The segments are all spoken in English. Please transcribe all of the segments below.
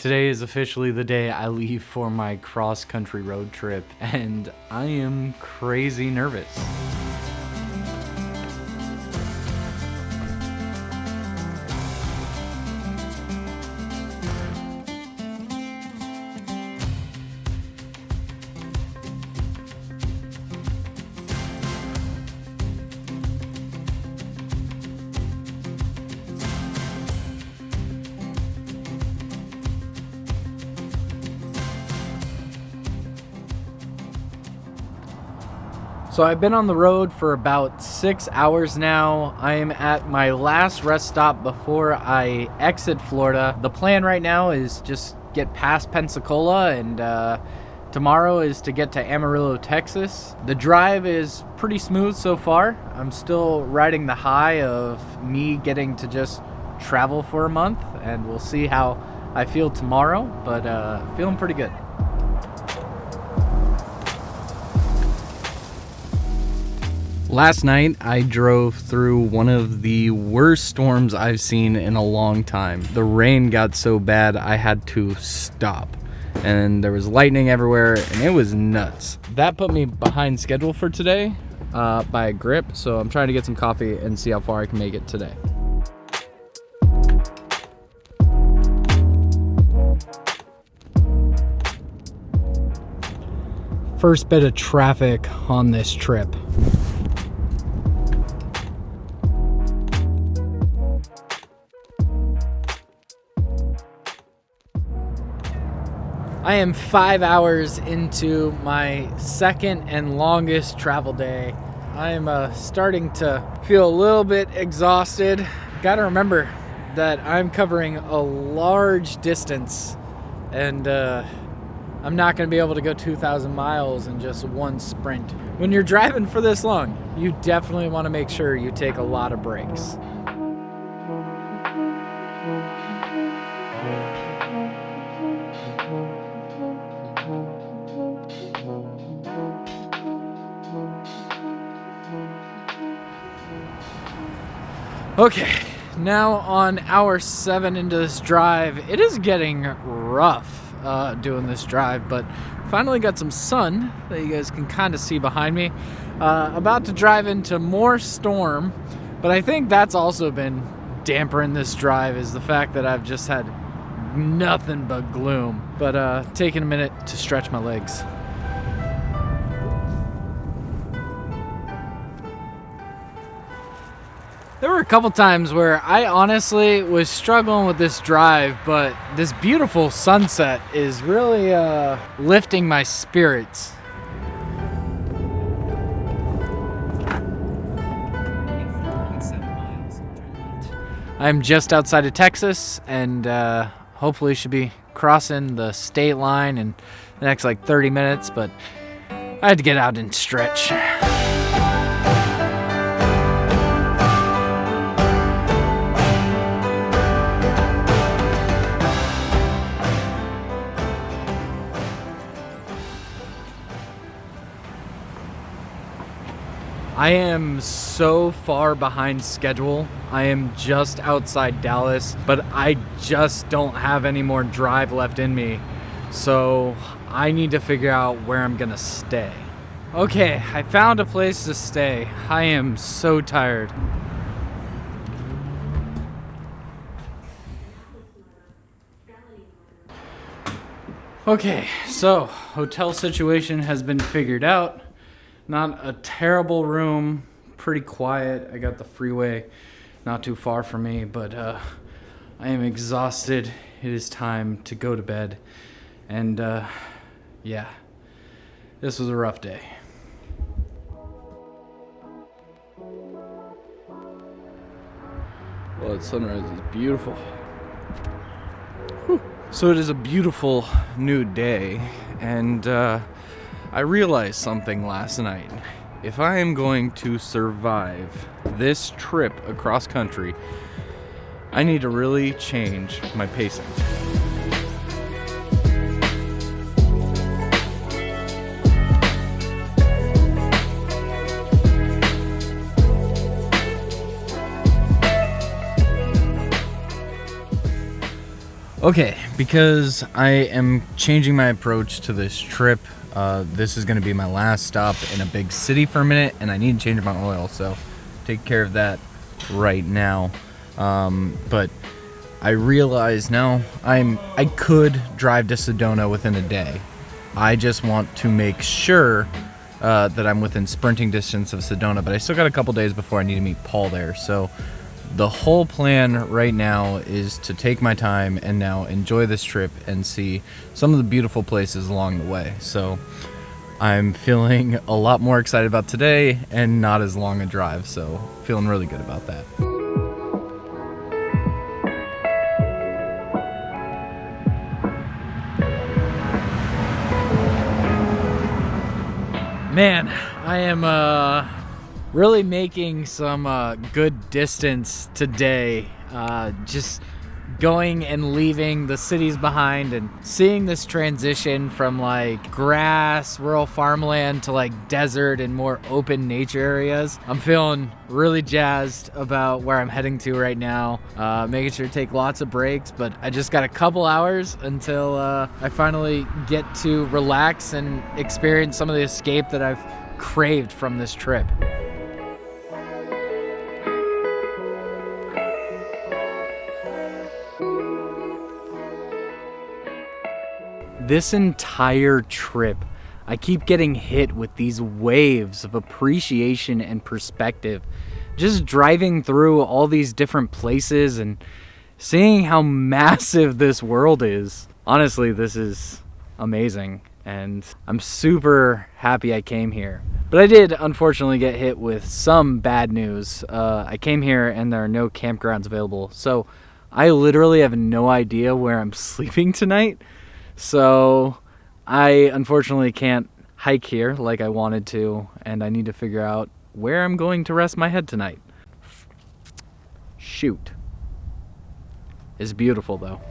Today is officially the day I leave for my cross-country road trip, and I am crazy nervous. So I've been on the road for about 6 hours now. I am at my last rest stop before I exit Florida. The plan right now is just get past Pensacola, and tomorrow is to get to Amarillo, Texas. The drive is pretty smooth so far. I'm still riding the high of me getting to just travel for a month, and we'll see how I feel tomorrow, but feeling pretty good. Last night, I drove through one of the worst storms I've seen in a long time. The rain got so bad, I had to stop. And there was lightning everywhere, and it was nuts. That put me behind schedule for today by a grip, so I'm trying to get some coffee and see how far I can make it today. First bit of traffic on this trip. I am 5 hours into my second and longest travel day. I am starting to feel a little bit exhausted. Gotta remember that I'm covering a large distance, and I'm not gonna be able to go 2,000 miles in just one sprint. When you're driving for this long, you definitely wanna make sure you take a lot of breaks. Okay, now on hour 7 into this drive. It is getting rough doing this drive, but finally got some sun that you guys can kind of see behind me. About to drive into more storm, but I think that's also been dampering this drive, is the fact that I've just had nothing but gloom. But taking a minute to stretch my legs. There were a couple times where I honestly was struggling with this drive, but this beautiful sunset is really lifting my spirits. I'm just outside of Texas, and hopefully should be crossing the state line in the next 30 minutes, but I had to get out and stretch. I am so far behind schedule. I am just outside Dallas, but I just don't have any more drive left in me. So I need to figure out where I'm gonna stay. Okay, I found a place to stay. I am so tired. Okay, so hotel situation has been figured out. Not a terrible room, pretty quiet. I got the freeway not too far from me, but I am exhausted. It is time to go to bed. And yeah, this was a rough day. Well, the sunrise is beautiful. Whew. So it is a beautiful new day, and I realized something last night. If I am going to survive this trip across country, I need to really change my pacing. Okay, because I am changing my approach to this trip. This is going to be my last stop in a big city for a minute, and I need to change my oil, so take care of that right now. But I realize now I could drive to Sedona within a day. I just want to make sure that I'm within sprinting distance of Sedona, but I still got a couple days before I need to meet Paul there. So the whole plan right now is to take my time and now enjoy this trip and see some of the beautiful places along the way. So I'm feeling a lot more excited about today and not as long a drive, so feeling really good about that. Man, I am really making some good distance today. Just going and leaving the cities behind and seeing this transition from like grass, rural farmland to like desert and more open nature areas. I'm feeling really jazzed about where I'm heading to right now. Making sure to take lots of breaks, but I just got a couple hours until I finally get to relax and experience some of the escape that I've craved from this trip. This entire trip, I keep getting hit with these waves of appreciation and perspective. Just driving through all these different places and seeing how massive this world is. Honestly, this is amazing, and I'm super happy I came here. But I did unfortunately get hit with some bad news. I came here and there are no campgrounds available, so I literally have no idea where I'm sleeping tonight. So I unfortunately can't hike here like I wanted to, and I need to figure out where I'm going to rest my head tonight. Shoot. It's beautiful though.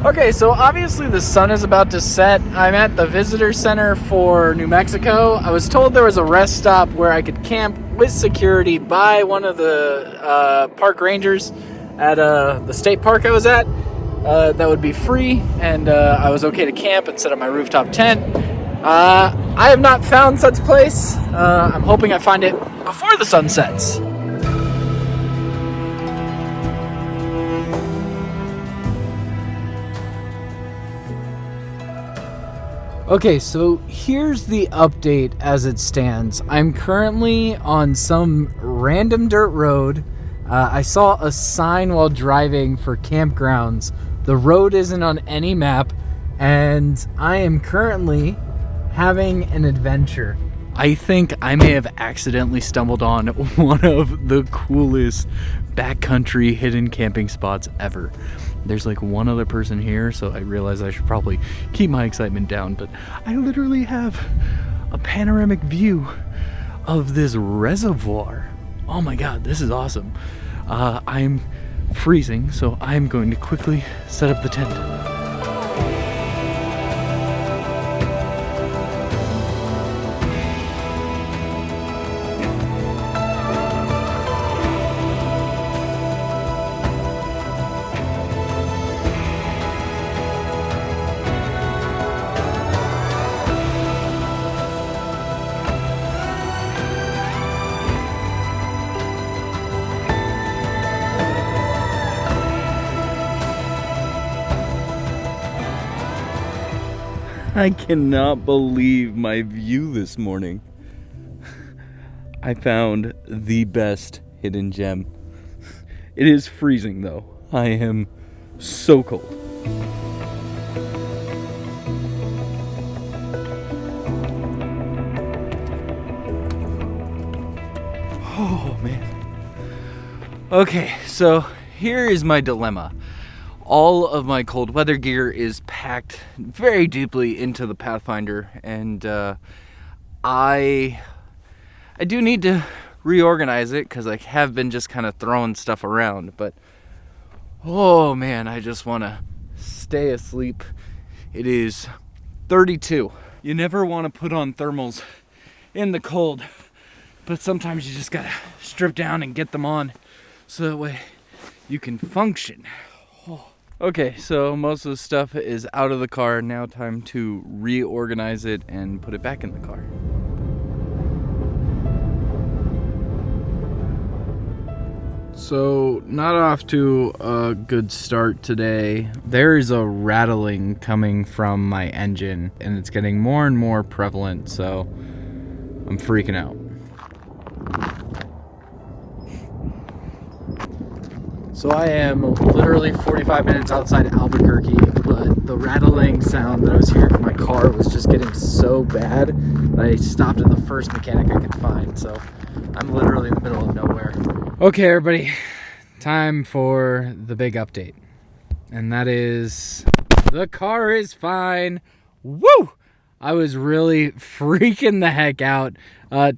Okay, so obviously the sun is about to set. I'm at the visitor center for New Mexico. I was told there was a rest stop where I could camp with security by one of the park rangers at the state park I was at. That would be free, and I was okay to camp and set up my rooftop tent. I have not found such place. I'm hoping I find it before the sun sets. Okay, so here's the update as it stands. I'm currently on some random dirt road. I saw a sign while driving for campgrounds. The road isn't on any map, and I am currently having an adventure. I think I may have accidentally stumbled on one of the coolest backcountry hidden camping spots ever. There's like one other person here, so I realize I should probably keep my excitement down, but I literally have a panoramic view of this reservoir. Oh my god, this is awesome. I'm freezing, so I'm going to quickly set up the tent. I cannot believe my view this morning. I found the best hidden gem. It is freezing though. I am so cold. Oh man. Okay, so here is my dilemma. All of my cold weather gear is packed very deeply into the Pathfinder, and I do need to reorganize it because I have been just kind of throwing stuff around, but oh man, I just want to stay asleep. It is 32. You never want to put on thermals in the cold but sometimes you just gotta strip down and get them on so that way you can function. Oh. Okay, so most of the stuff is out of the car. Now time to reorganize it and put it back in the car. So, not off to a good start today. There is a rattling coming from my engine, and it's getting more and more prevalent, so I'm freaking out. So I am literally 45 minutes outside Albuquerque, but the rattling sound that I was hearing from my car was just getting so bad that I stopped at the first mechanic I could find, so I'm literally in the middle of nowhere. Okay, everybody, time for the big update. And that is, the car is fine. Woo! I was really freaking the heck out.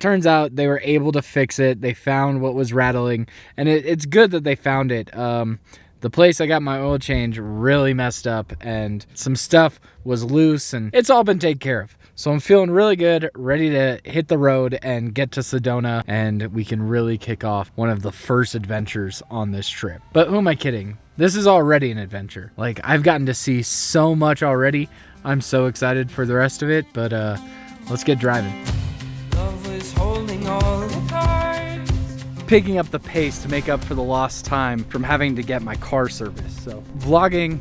Turns out they were able to fix it. They found what was rattling, and it's good that they found it. The place I got my oil change really messed up, and some stuff was loose, and it's all been taken care of. So I'm feeling really good, ready to hit the road and get to Sedona, and we can really kick off one of the first adventures on this trip. But who am I kidding? This is already an adventure. Like, I've gotten to see so much already. I'm so excited for the rest of it, but let's get driving. Love was holding all the cards. Picking up the pace to make up for the lost time from having to get my car serviced. So vlogging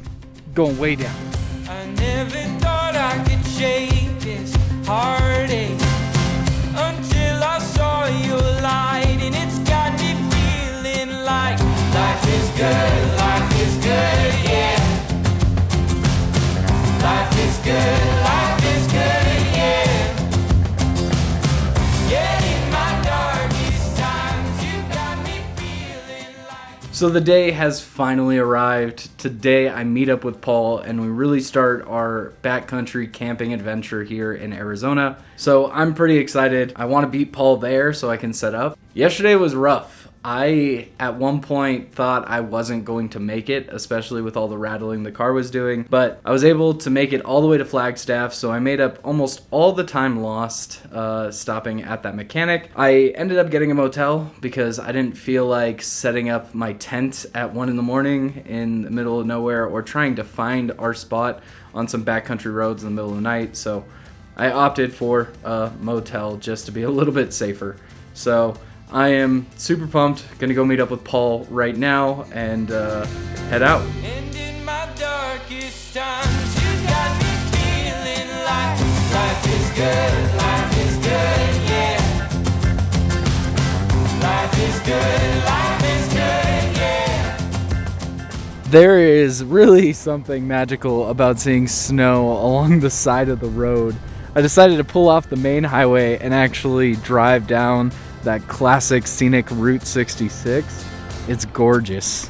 going way down. I never thought I could shake this heartache until I saw your light, and it's got me feeling like life is good, yeah. Life is good, yeah. Yeah, in my darkest times, you got me feeling like... So the day has finally arrived. Today I meet up with Paul and we really start our backcountry camping adventure here in Arizona. So I'm pretty excited. I want to beat Paul there so I can set up. Yesterday was rough. I, at one point, thought I wasn't going to make it, especially with all the rattling the car was doing, but I was able to make it all the way to Flagstaff, so I made up almost all the time lost stopping at that mechanic. I ended up getting a motel because I didn't feel like setting up my tent at 1 in the morning in the middle of nowhere or trying to find our spot on some backcountry roads in the middle of the night, so I opted for a motel just to be a little bit safer. So I am super pumped. Gonna go meet up with Paul right now and head out. And in my darkest times, you got me feeling like life is good, yeah. Life is good, yeah. There is really something magical about seeing snow along the side of the road. I decided to pull off the main highway and actually drive down that classic scenic Route 66. It's gorgeous.